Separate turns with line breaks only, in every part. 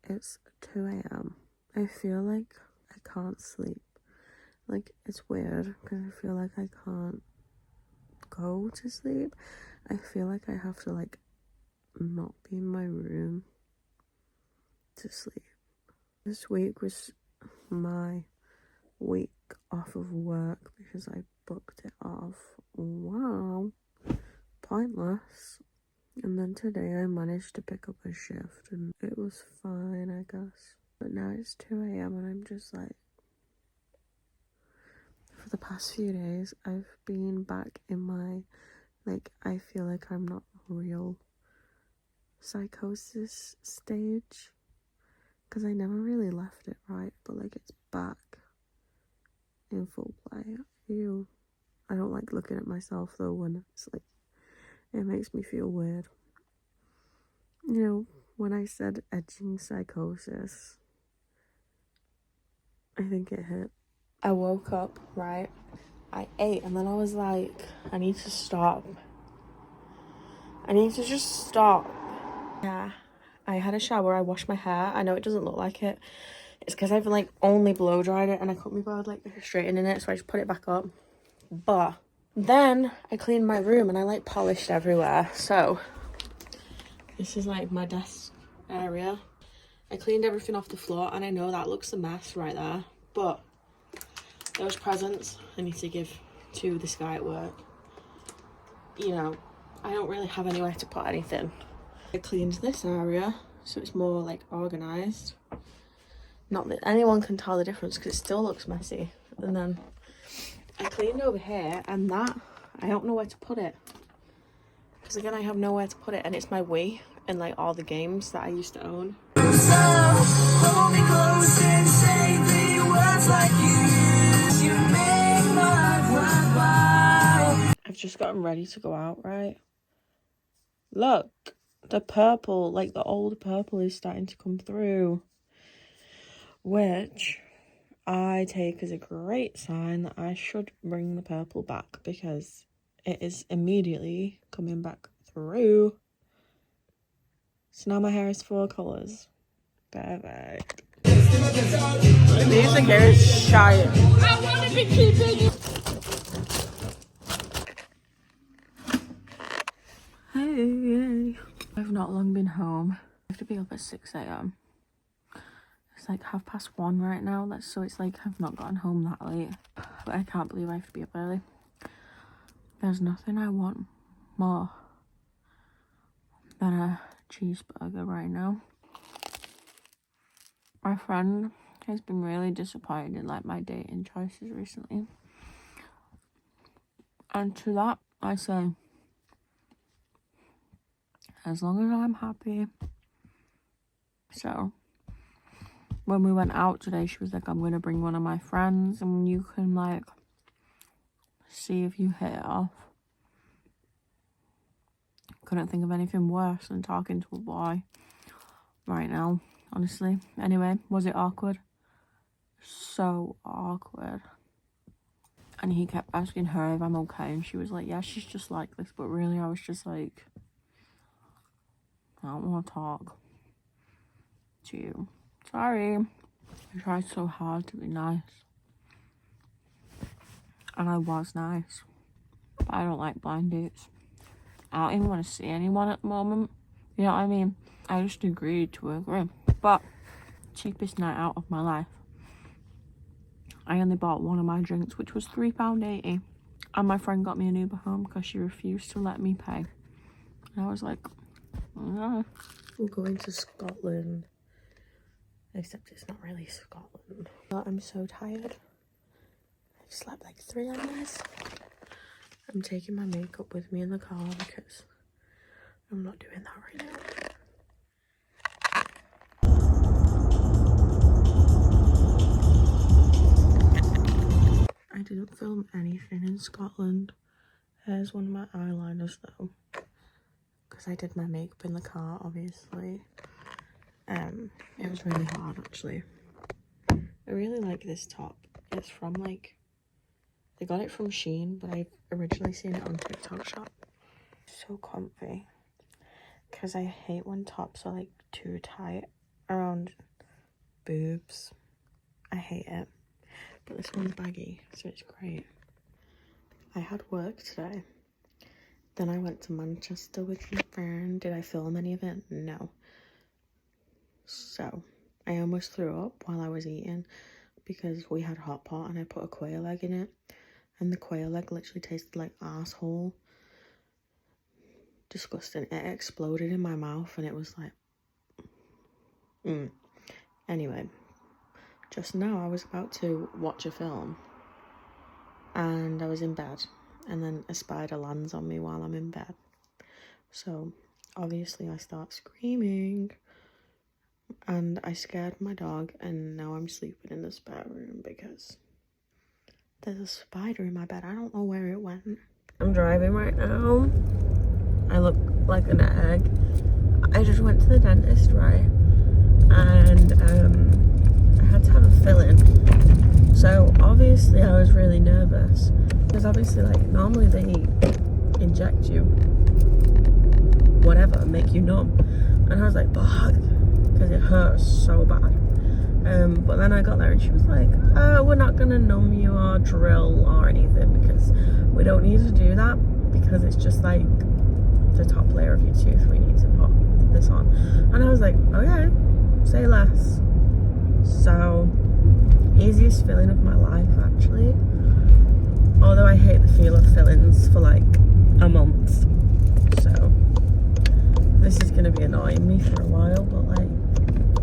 It's 2 a.m. I feel like I can't sleep. Like, it's weird because I feel like I can't go to sleep. I feel like I have to, like, not be in my room to sleep. This week was my week off of work because I booked it off. Wow. Pointless. And then today I managed to pick up a shift and it was fine, I guess. But now it's 2 a.m. and I'm just like, for the past few days, I've been back in my, like, I feel like I'm not real psychosis stage. Because I never really left it, right? But, like, it's back in full play. Ew. I don't like looking at myself, though, when it's, like, it makes me feel weird. You know, when I said edging psychosis, I think it hit. I woke up, right? I ate, and then I was like, I need to stop. I need to just stop. Yeah. I had a shower, I washed my hair. I know it doesn't look like it. It's because I've, like, only blow dried it, and I couldn't be bothered, like, straightening it, so I just put it back up. But then I cleaned my room, and I, like, polished everywhere. So this is, like, my desk area. I cleaned everything off the floor, and I know that looks a mess right there. But those presents I need to give to this guy at work. You know, I don't really have anywhere to put anything. I cleaned this area, so it's more, like, organised. Not that anyone can tell the difference because it still looks messy. And then I cleaned over here, and that, I don't know where to put it. Because again, I have nowhere to put it, and it's my Wii and, like, all the games that I used to own. Hold me close and say the words like you make my life worthwhile. I've just gotten ready to go out, right? Look, the purple, like the old purple is starting to come through. Which I take as a great sign that I should bring the purple back because it is immediately coming back through. So now my hair is 4 colours. Perfect. The music here is shy. I want to be keeping you. Hey. I've not long been home. I have to be up at 6 a.m. It's like 1:30 right now. So it's like I've not gotten home that late. But I can't believe I have to be up early. There's nothing I want more than a cheeseburger right now. My friend has been really disappointed in, like, my dating choices recently. And to that, I say, as long as I'm happy. So when we went out today, she was like, I'm going to bring one of my friends and you can, like, see if you hit it off. Couldn't think of anything worse than talking to a boy right now, honestly. Anyway, was it awkward? So awkward. And he kept asking her if I'm okay, and she was like, yeah, she's just like this. But really, I was just like, I don't want to talk to you. Sorry. I tried so hard to be nice. And I was nice. But I don't like blind dates. I don't even want to see anyone at the moment. You know what I mean? I just agreed to agree. But cheapest night out of my life. I only bought one of my drinks, which was £3.80. And my friend got me an Uber home because she refused to let me pay. And I was like, oh. We're going to Scotland. Except it's not really Scotland. But I'm so tired. I've slept like 3 hours. I'm taking my makeup with me in the car because I'm not doing that right now. I didn't film anything in Scotland. Here's one of my eyeliners though. Because I did my makeup in the car, obviously. It was really hard actually. I really like this top. It's from, like, I got it from Shein, but I've originally seen it on TikTok shop. So comfy. Because I hate when tops are, like, too tight. around boobs. I hate it. But this one's baggy, so it's great. I had work today. Then I went to Manchester with my friend. Did I film any of it? No. So, I almost threw up while I was eating because we had hot pot and I put a quail egg in it. And the quail egg literally tasted like asshole. Disgusting. It exploded in my mouth and it was like... Anyway, just now I was about to watch a film and I was in bed and then a spider lands on me while I'm in bed. So obviously I start screaming and I scared my dog and now I'm sleeping in the spare room because there's a spider in my bed. I don't know where it went. I'm driving right now. I look like an egg. I just went to the dentist, right? And I had to have a fill-in. So obviously I was really nervous because obviously like normally they inject you whatever, make you numb, and I was like, fuck, because it hurts so bad. But then I got there and she was like, oh, we're not gonna numb you or drill or anything because we don't need to do that because it's just like the top layer of your tooth we need to put this on. And I was like, okay, say less. So easiest filling of my life actually, although I hate the feel of fillings for like a month, so this is going to be annoying me for a while, but like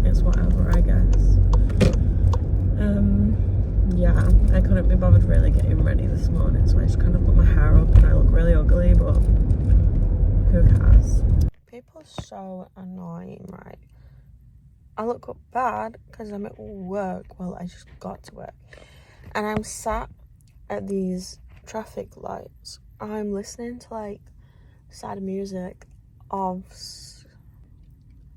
it's whatever, I guess. Yeah, I couldn't be bothered really getting ready this morning, so I just kind of put my hair up and I look really ugly, but who cares? People are so annoying, right? I look up bad because I'm at work. Well, I just got to work. And I'm sat at these traffic lights. I'm listening to like sad music and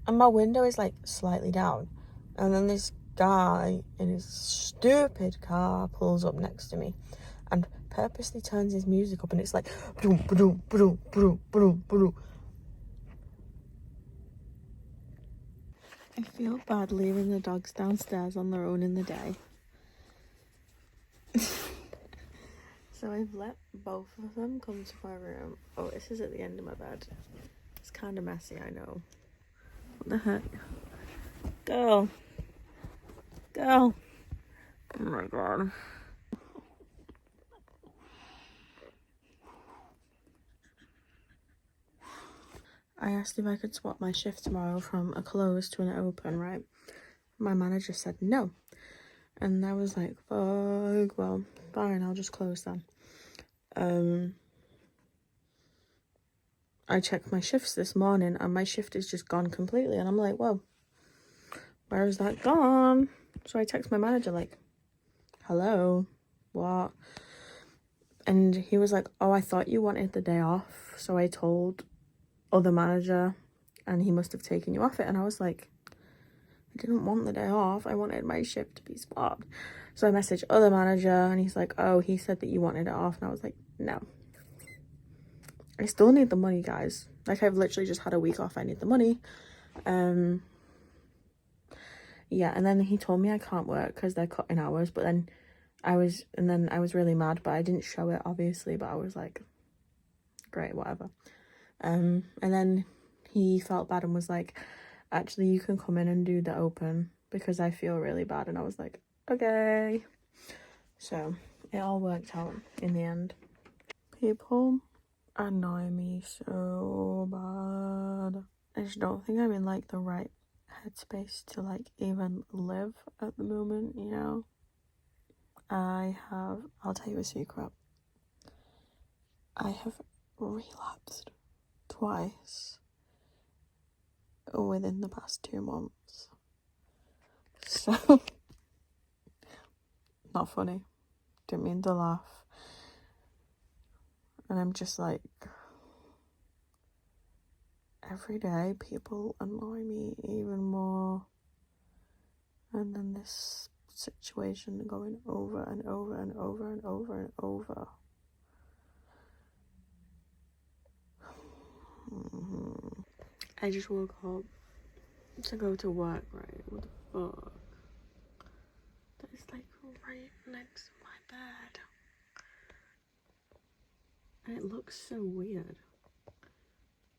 my window is like slightly down. And then this guy in his stupid car pulls up next to me and purposely turns his music up and it's like boom, boom, boom, boom, boom, boom. I feel bad leaving the dogs downstairs on their own in the day. So I've let both of them come to my room. Oh, this is at the end of my bed. It's kind of messy, I know. What the heck? Girl. Girl. Oh my god. I asked if I could swap my shift tomorrow from a close to an open, right? My manager said no. And I was like, fuck, well, fine, I'll just close then. I checked my shifts this morning and my shift is just gone completely. And I'm like, whoa, where is that gone? So I text my manager like, hello, what? And he was like, oh, I thought you wanted the day off. So I told other manager and he must have taken you off it. And I was like, I didn't want the day off. I wanted my shift to be swapped. So I messaged other manager and he's like, oh, he said that you wanted it off. And I was like, no. I still need the money, guys. Like, I've literally just had a week off. I need the money. Yeah, and then he told me I can't work because they're cutting hours. But then I was really mad, but I didn't show it, obviously. But I was like, great, whatever. And then he felt bad and was like, actually, you can come in and do the open because I feel really bad. And I was like, okay. So it all worked out in the end. People annoy me so bad. I just don't think I'm in like the right headspace to like even live at the moment, you know. I'll tell you a secret. I have relapsed twice within the past 2 months. So not funny. Didn't mean to laugh. And I'm just like, every day people annoy me even more. And then this situation going over and over and over and over and over. I just woke up to go to work, right? What the fuck? That is like right next to my bed. And it looks so weird.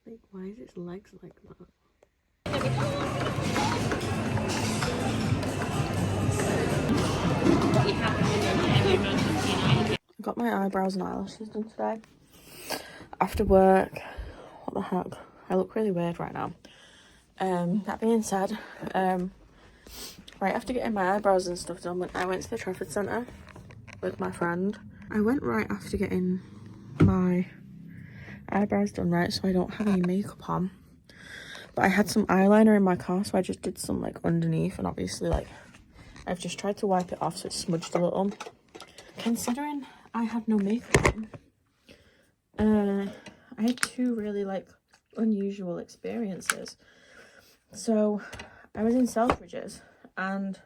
Like, why is its legs like that? I got my eyebrows and eyelashes done today. After work. What the heck? I look really weird right now. That being said, right after getting my eyebrows and stuff done, I went to the Trafford Centre with my friend. I went right after getting my eyebrows done, right, so I don't have any makeup on. But I had some eyeliner in my car, so I just did some like underneath, and obviously like I've just tried to wipe it off so it smudged a little. Considering I had no makeup on, I had two really like unusual experiences. So I was in Selfridges and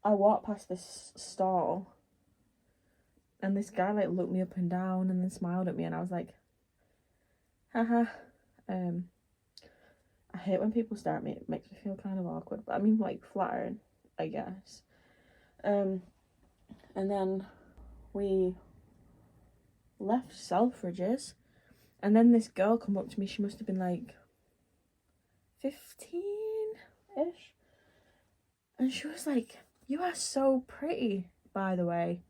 I walked past this stall and this guy like looked me up and down and then smiled at me, and I was like, haha. I hate when people stare at me. It makes me feel kind of awkward, but I mean like flattering, I guess. And then we left Selfridges, and then this girl come up to me. She must have been like 15-ish, and she was like, "You are so pretty, by the way."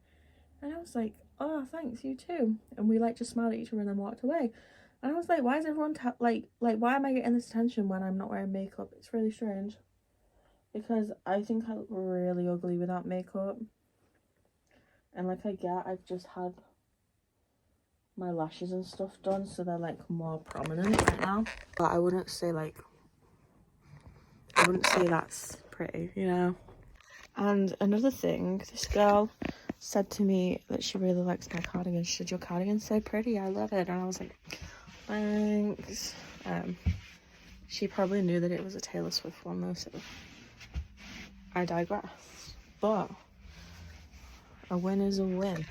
And I was like, "Oh, thanks, you too." And we like just smiled at each other and then walked away. And I was like, why is everyone like why am I getting this attention when I'm not wearing makeup? It's really strange, because I think I look really ugly without makeup. And like I've just had my lashes and stuff done, so they're like more prominent right now. But I wouldn't say that's pretty, you know. And another thing, this girl said to me that she really likes my cardigan. She said, "Your cardigan's so pretty, I love it." And I was like, thanks. She probably knew that it was a Taylor Swift one though, so I digress. But a win is a win.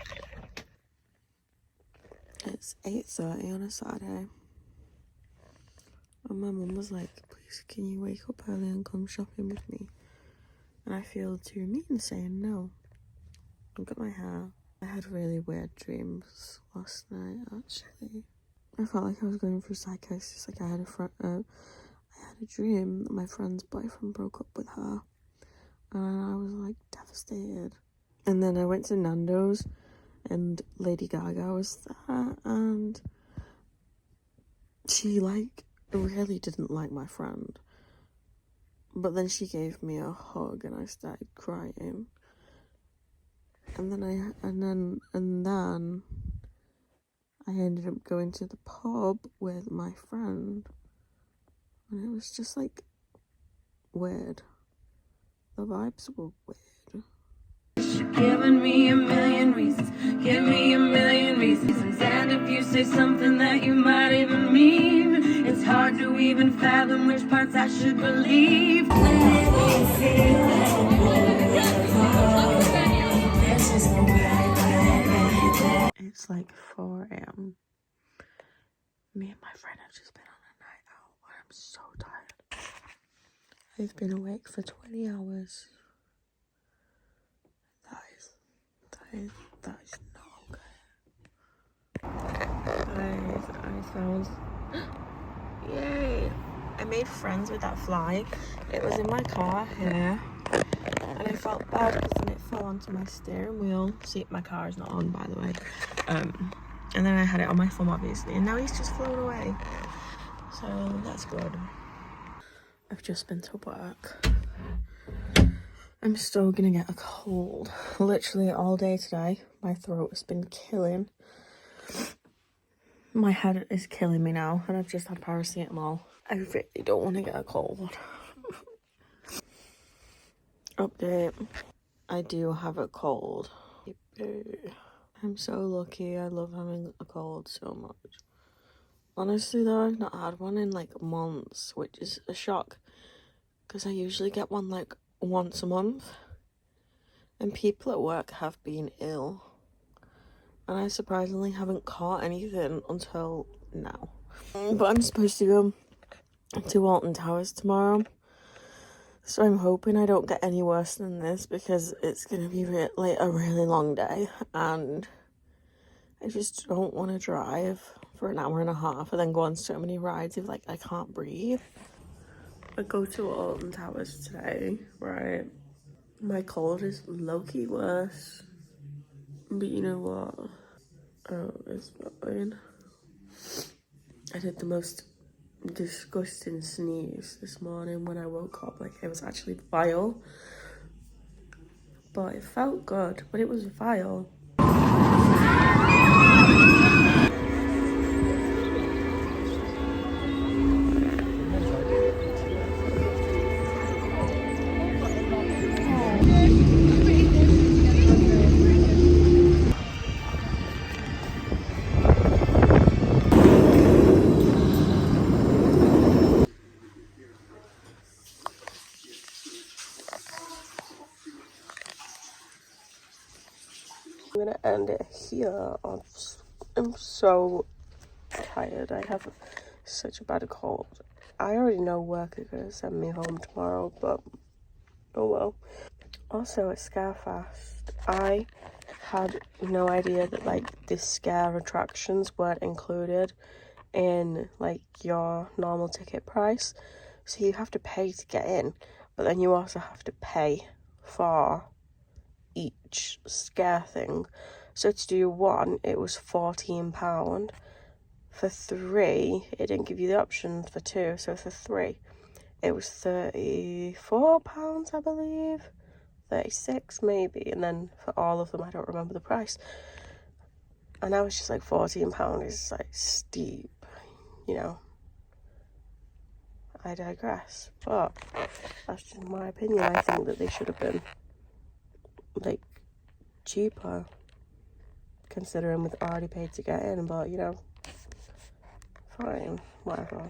It's 8:30 on a Saturday, and my mum was like, "Please, can you wake up early and come shopping with me?" And I feel too mean saying no. Look at my hair. I had really weird dreams last night, actually. I felt like I was going through psychosis. Like I had a dream that my friend's boyfriend broke up with her, and I was like devastated. And then I went to Nando's, and Lady Gaga was there, and she like really didn't like my friend. But then she gave me a hug, and I started crying. And then I ended up going to the pub with my friend, and it was just like weird. The vibes were weird. You're giving me a million reasons, give me a million reasons, and if you say something that you might even mean, it's hard to even fathom which parts I should believe. It's like 4 a.m. Me and my friend have just been on a night out, and I'm so tired. I've been awake for 20 hours. That is not okay. Guys, I found... Yay! I made friends with that fly. It was in my car here, and I felt bad because then it fell onto my steering wheel. See, my car is not on, by the way. And then I had it on my thumb, obviously, and now he's just flown away. So that's good. I've just been to work. I'm still gonna get a cold. Literally all day today, my throat has been killing. My head is killing me now, and I've just had paracetamol. I really don't want to get a cold. Update. I do have a cold. I'm so lucky. I love having a cold so much. Honestly though, I've not had one in like months, which is a shock, because I usually get one like once a month, and people at work have been ill, and I surprisingly haven't caught anything until now. But I'm supposed to go to Alton Towers tomorrow. So I'm hoping I don't get any worse than this, because it's going to be like a really long day, and I just don't want to drive for an hour and a half and then go on so many rides if like I can't breathe. I go to Alton Towers today, right? My cold is low-key worse, but you know what? Oh, it's fine. I did the most disgusting sneeze this morning when I woke up. Like, it was actually vile, but it felt good, but it was vile. I'm gonna end it here. I'm so tired. I have such a bad cold. I already know work is gonna send me home tomorrow, but oh well. Also, at Scarefest, I had no idea that like the scare attractions weren't included in like your normal ticket price. So you have to pay to get in, but then you also have to pay for each scare thing. So to do one, it was £14. For 3, it didn't give you the option for 2, so for 3 it was £34, I believe, 36 maybe, and then for all of them I don't remember the price. And I was just like, £14 is like steep, you know. I digress, but that's just my opinion. I think that they should have been like cheaper, considering we've already paid to get in, but you know, fine, whatever.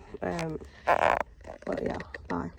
But yeah, bye.